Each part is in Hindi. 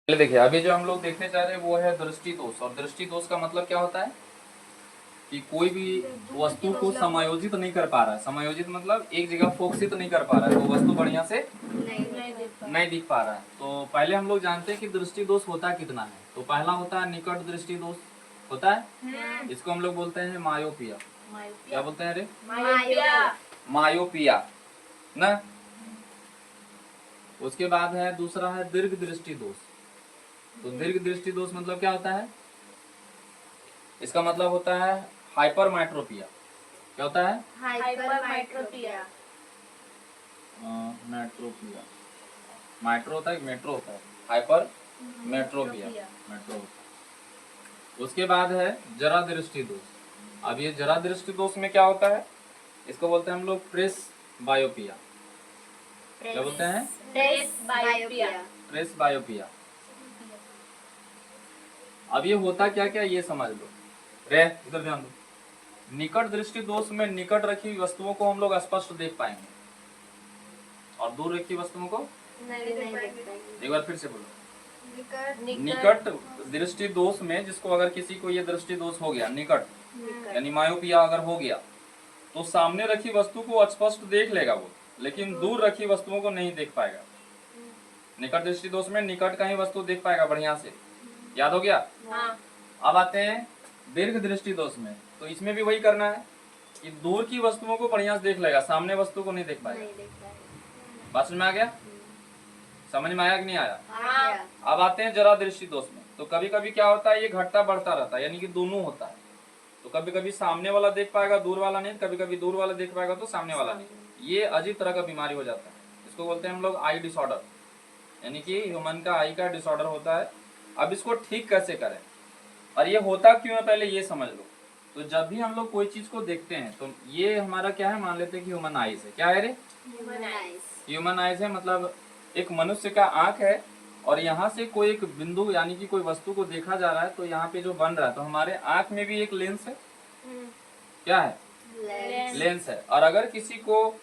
पहले देखिए, अभी जो हम लोग देखने जा रहे हैं वो है दृष्टि दोष। और दृष्टि दोष का मतलब क्या होता है कि कोई भी वस्तु को समायोजित नहीं कर पा रहा है। समायोजित मतलब एक जगह फोकसित नहीं कर पा रहा है, तो वस्तु बढ़िया से नहीं दिख पा रहा है। तो पहले हम लोग जानते हैं कि दृष्टि दोष होता कितना है। तो पहला होता है निकट दृष्टि दोष होता है, इसको हम लोग बोलते हैं मायोपिया। क्या बोलते हैं? अरे मायोपिया ना। उसके बाद है दूसरा है दीर्घ दृष्टि दोष। तो दीर्घ दृष्टि दोष मतलब क्या होता है? इसका मतलब होता है हाइपरमेट्रोपिया। क्या होता है? हाइपरमेट्रोपिया। मेट्रोपिया। मेट्रो होता है, मेट्रो होता है, हाइपर मेट्रोपिया। मेट्रो। उसके बाद है जरा दृष्टि दोष। अब ये जरा दृष्टि दोष में क्या होता है? इसको बोलते हैं हम लोग प्रेस बायोपिया। क्या बोलते हैं? प्रेस बायोपिया। प्रेस बायोपिया। अब ये होता क्या क्या ये समझ लो। रे इधर ध्यान दो। निकट दृष्टि दोष में निकट रखी वस्तुओं को हम लोग स्पष्ट देख पाएंगे और दूर रखी वस्तुओं को नहीं देख पाएंगे। एक बार फिर से बोलो। निकट दृष्टि दोष में जिसको अगर किसी को ये दृष्टि दोष हो गया, निकट यानी मायोपिया अगर हो गया, तो सामने रखी वस्तु को स्पष्ट देख लेगा वो, लेकिन दूर रखी वस्तुओं को नहीं देख पाएगा। निकट दृष्टि दोष में निकट का ही वस्तु देख पाएगा बढ़िया से। याद हो गया? हाँ। अब आते हैं दीर्घ दृष्टि दोष में। तो इसमें भी वही करना है कि दूर की वस्तुओं को बढ़िया से देख लेगा, सामने वस्तु को नहीं देख पाएगा। बात समझ में आ गया? समझ में आया कि नहीं आया? हाँ। अब आते हैं जरा दृष्टि दोष में। तो कभी कभी क्या होता है, ये घटता बढ़ता रहता है, यानी कि दोनों होता है। तो कभी कभी सामने वाला देख पाएगा, दूर वाला नहीं। कभी कभी दूर वाला देख पाएगा तो सामने वाला नहीं। ये अजीब तरह का बीमारी हो जाता है। इसको बोलते हैं हम लोग आई डिसऑर्डर, यानी कि ह्यूमन का आई का डिसऑर्डर होता है। अब इसको ठीक कैसे करें और ये होता क्यों है, पहले ये समझ लो। तो जब भी हम लोग कोई चीज को देखते हैं तो ये हमारा क्या है, मान लेते हैं कि ह्यूमन आईज है। क्या है रे? ह्यूमन आईज है, मतलब एक मनुष्य का आंख है और यहाँ से कोई एक बिंदु यानी कि कोई वस्तु को देखा जा रहा है, तो यहाँ पे जो बन रहा है, तो हमारे आंख में भी एक लेंस है। क्या है? लेंस है। और अगर किसी को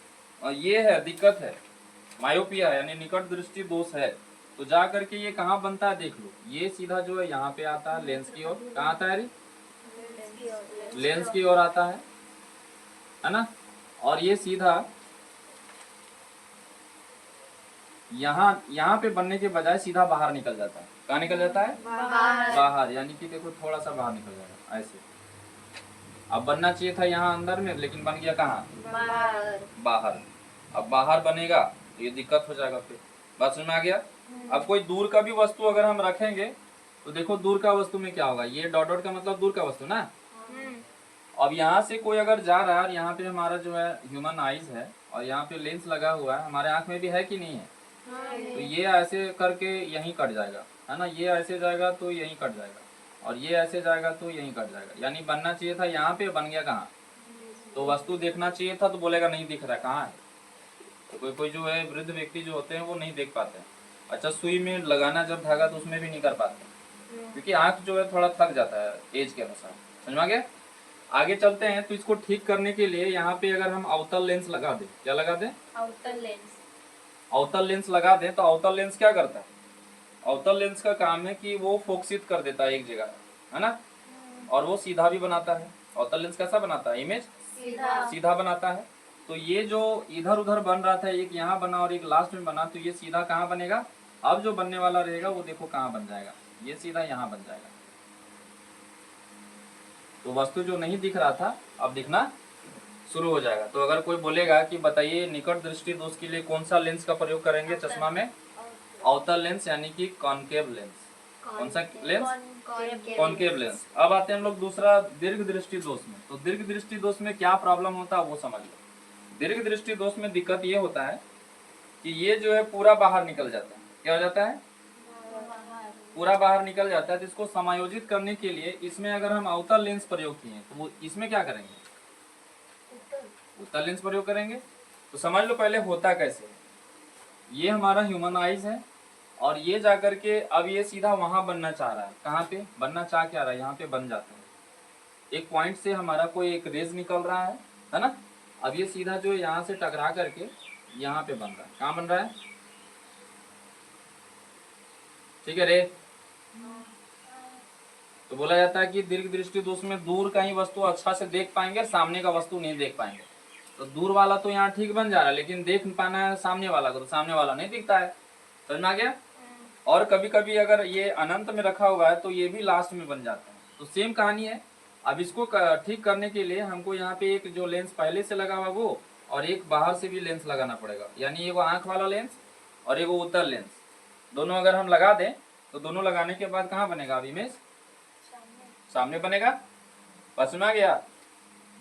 ये है, दिक्कत है, मायोपिया है यानी निकट दृष्टि दोष है, तो जा करके ये कहाँ बनता है देख लो। ये सीधा जो है यहाँ पे आता है लेंस की ओर। कहाँ आता है रे? लेंस की ओर आता है ना। और ये सीधा यहाँ पे बनने के बजाय सीधा बाहर निकल जाता है। कहाँ निकल जाता है? बाहर, यानी कि देखो थोड़ा सा बाहर निकल जाएगा ऐसे। अब बनना चाहिए था यहाँ अंदर में, लेकिन बन गया कहाँ? बाहर। अब बाहर बनेगा तो ये दिक्कत हो जाएगा फिर। बात समझ में आ गया? अब कोई दूर का भी वस्तु अगर हम रखेंगे तो देखो दूर का वस्तु में क्या होगा, ये डॉट डॉट का मतलब दूर का वस्तु ना। अब यहाँ से कोई अगर जा रहा है और यहाँ पे हमारा जो है ह्यूमन आईज है और यहाँ पे लेंस लगा हुआ है, हमारे आंख में भी है कि नहीं है? तो ये ऐसे करके यहीं कट जाएगा, है ना। ये ऐसे जाएगा तो यहीं कट जाएगा और ये ऐसे जाएगा तो यहीं कट जाएगा। यानी बनना चाहिए था यहाँ पे, बन गया कहाँ? तो वस्तु देखना चाहिए था तो बोलेगा नहीं दिख रहा, कहाँ है? तो कोई कोई जो है वृद्ध व्यक्ति जो होते हैं वो नहीं देख पाते हैं। अच्छा, सुई में लगाना जब धागा तो उसमें भी नहीं कर पाते, क्योंकि आंख जो है थोड़ा थक जाता है एज के अनुसार। समझ में आ गया? आगे चलते हैं। तो इसको ठीक करने के लिए यहाँ पे अगर हम अवतल लेंस लगा दें, क्या लगा दें? अवतल लेंस। अवतल लेंस लगा दें तो अवतल लेंस क्या करता है? अवतल लेंस का काम है कि वो फोकसित कर देता है एक जगह, है ना। और वो सीधा भी बनाता है। अवतल लेंस कैसा बनाता है? इमेज सीधा बनाता है। तो ये जो इधर उधर बन रहा था, एक यहाँ बना और एक लास्ट में बना, तो ये सीधा कहाँ बनेगा? अब जो बनने वाला रहेगा वो देखो कहाँ बन जाएगा, ये सीधा यहाँ बन जाएगा। तो वस्तु जो नहीं दिख रहा था अब दिखना शुरू हो जाएगा। तो अगर कोई बोलेगा कि बताइए निकट दृष्टि दोष के लिए कौन सा लेंस का प्रयोग करेंगे चश्मा में? अवतल लेंस यानी कि कॉनकेव लेंस। कौन सा लेंस? Concave lens. अब आते हैं हम लोग दूसरा दीर्घ दृष्टि दोष में। तो दीर्घ दृष्टि दोष में क्या प्रॉब्लम होता है वो समझ लो। दीर्घ दृष्टि दोष में दिक्कत ये होता है कि ये जो है पूरा बाहर निकल जाता है। क्या हो जाता है? पूरा बाहर निकल जाता है। तो इसको समायोजित करने के लिए इसमें अगर हम अवतल लेंस प्रयोग किए तो वो इसमें क्या करेंगे? उत्तल लेंस प्रयोग करेंगे। तो समझ लो पहले होता कैसे। ये हमारा ह्यूमन आइज है और ये जाकर के अब ये सीधा वहां बनना चाह रहा है। कहाँ पे बनना चाह क्या रहा है? यहाँ पे बन जाता है। एक पॉइंट से हमारा कोई एक रेज निकल रहा है ना। अब ये सीधा जो है यहाँ से टकरा करके यहाँ पे बन रहा है। कहाँ बन रहा है? ठीक है रे। तो बोला जाता है कि दीर्घ दृष्टि दोष में दूर का ही वस्तु अच्छा से देख पाएंगे और सामने का वस्तु नहीं देख पाएंगे। तो दूर वाला तो यहाँ ठीक बन जा रहा है, लेकिन देख पाना है सामने वाला को, तो सामने वाला नहीं दिखता है। समझ में आ गया। और कभी कभी अगर ये अनंत में रखा हुआ है तो ये भी लास्ट में बन जाता है। तो सेम कहानी है। अब इसको ठीक करने के लिए हमको यहाँ पे एक जो लेंस पहले से लगा हुआ वो और एक बाहर से भी लेंस लगाना पड़ेगा, यानी एगो आंख वाला लेंस और एगो उत्तल लेंस, दोनों अगर हम लगा दें तो दोनों लगाने के बाद कहाँ बनेगा अब इमेज? सामने बनेगा। बस में आ गया।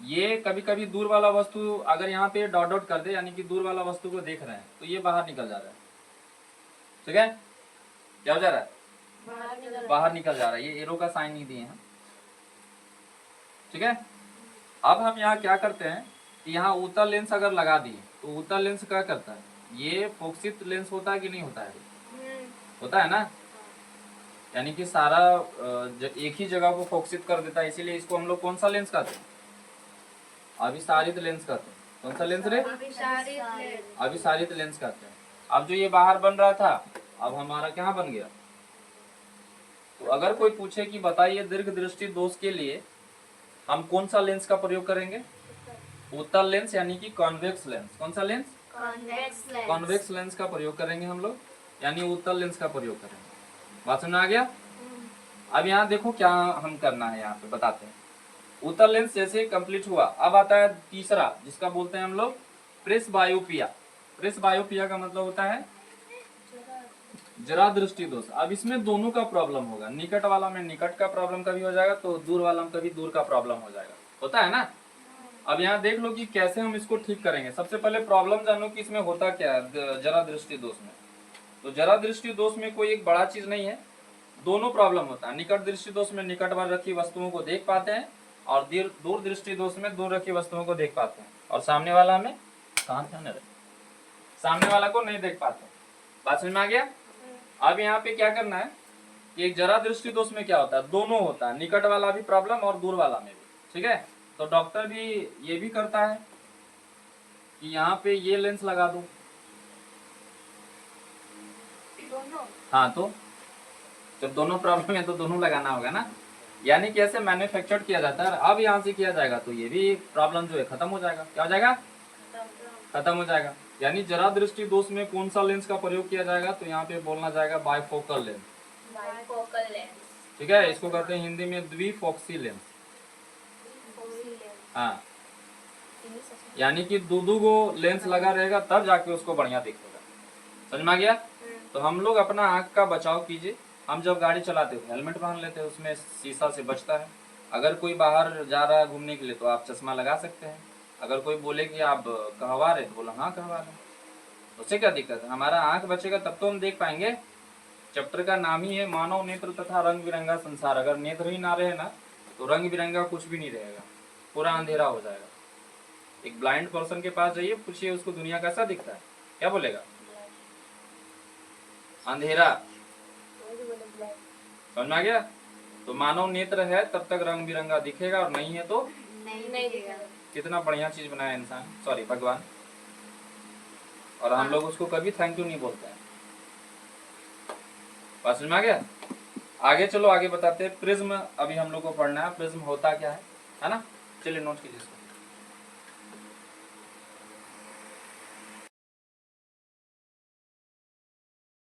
ये कभी कभी दूर वाला वस्तु अगर यहाँ पे डॉट डॉट कर दे, यानी कि दूर वाला वस्तु को देख रहे हैं, तो ये बाहर निकल जा रहा है। ठीक है, क्या हो जा रहा है? बाहर निकल जा रहा है। ये एरो का साइन नहीं दिए हैं। ठीक है। अब हम यहाँ क्या करते हैं कि यहाँ उत्तल लेंस अगर लगा दिए तो उत्तल लेंस क्या करता है? ये फोकसित लेंस होता है कि नहीं होता है? होता है ना, यानी कि सारा एक ही जगह को फोकसित कर देता है। इसीलिए इसको हम लोग कौन सा लेंस कहते हैं? अभिसारित लेंस कहते हैं। कौन सा लेंस रे? अभिसारित लेंस कहते हैं। अब जो ये बाहर बन रहा था अब हमारा क्या बन गया? तो अगर कोई पूछे कि बताइए दीर्घ दृष्टि दोष के लिए हम कौन सा लेंस का प्रयोग करेंगे? उत्तल लेंस यानी कि कॉन्वेक्स लेंस। कौन सा लेंस? कॉन्वेक्स लेंस का प्रयोग करेंगे हम लोग, यानी उत्तल लेंस का प्रयोग करेंगे। बात समझ आ गया। अब यहाँ देखो क्या हम करना है, यहाँ पे बताते हैं। उत्तल लेंस जैसे कंप्लीट हुआ, अब आता है तीसरा जिसका बोलते हैं हम लोग प्रेस बायोपिया। प्रेस बायोपिया का मतलब होता है जरा दृष्टि दोष। अब इसमें दोनों का प्रॉब्लम होगा, निकट वाला में निकट का प्रॉब्लम कभी हो जाएगा तो दूर वाला में कभी दूर का प्रॉब्लम हो जाएगा। होता है ना। अब यहाँ देख लो कि कैसे हम इसको ठीक करेंगे। सबसे पहले प्रॉब्लम जानो कि इसमें होता क्या है जरा दृष्टि दोष में। तो जरा दृष्टि दोष में कोई एक बड़ा चीज नहीं है, दोनों प्रॉब्लम होता है। निकट दृष्टि दोष में निकट पर रखी वस्तुओं को देख पाते हैं और दूर दृष्टि दोष में दूर रखी वस्तुओं को देख पाते हैं, और सामने वाला में कहाँ ध्यान रहे, सामने वाला को नहीं देख पाते। बात समझ में आ गया। अब यहाँ पे क्या करना है कि एक जरा दृष्टि दोष में क्या होता है, दोनों होता है, निकट वाला भी प्रॉब्लम और दूर वाला में भी। ठीक है। तो डॉक्टर भी ये भी करता है कि यहाँ पे ये लेंस लगा दो। हाँ, तो जब दोनों प्रॉब्लम है तो दोनों लगाना होगा ना, यानी कि ऐसे मैन्युफैक्चर्ड किया जाता है। अब यहाँ से किया जाएगा तो ये भी प्रॉब्लम जो है खत्म हो जाएगा। क्या हो जाएगा? खत्म हो जाएगा। यानी जरा दृष्टि दोष में कौन सा लेंस का प्रयोग किया जाएगा, तो यहाँ पे बोलना जाएगा बाइफोकल लेंस। ठीक है, इसको कहते हैं हिंदी में द्विफोक्सी लेंस। हाँ, यानी कि दो को लेंस लगा रहेगा तब जाके उसको बढ़िया दिखेगा। समझ में आ गया। तो हम लोग अपना आंख का बचाव कीजिए। हम जब गाड़ी चलाते हैं हेलमेट पहन लेते हैं, उसमें शीशा से बचता है। अगर कोई बाहर जा रहा है घूमने के लिए तो आप चश्मा लगा सकते हैं। अगर कोई बोले कि आप कहवा रहे तो बोला हाँ कहवा रहे, उससे क्या दिक्कत है? हमारा आंख बचेगा तब तो हम देख पाएंगे। चैप्टर का नाम ही है मानव नेत्र तथा रंग बिरंगा संसार। अगर नेत्र ही ना रहे ना तो रंग बिरंगा कुछ भी नहीं रहेगा, पूरा अंधेरा हो जाएगा। एक ब्लाइंड पर्सन के पास जाइए, पूछिए उसको दुनिया कैसा दिखता है, क्या बोलेगा? अंधेरा। समझ में आ गया। तो मानव नेत्र है तब तक रंग बिरंगा दिखेगा, और नहीं है तो नहीं दिखेगा। कितना बढ़िया चीज बनाया इंसान, सॉरी भगवान, और हम लोग उसको कभी थैंक यू नहीं बोलते हैं। बात समझ में आ गया। आगे चलो आगे बताते हैं। प्रिज्म अभी हम लोग को पढ़ना है, प्रिज्म होता क्या है ना। चलिए नोट कीजिए इसको।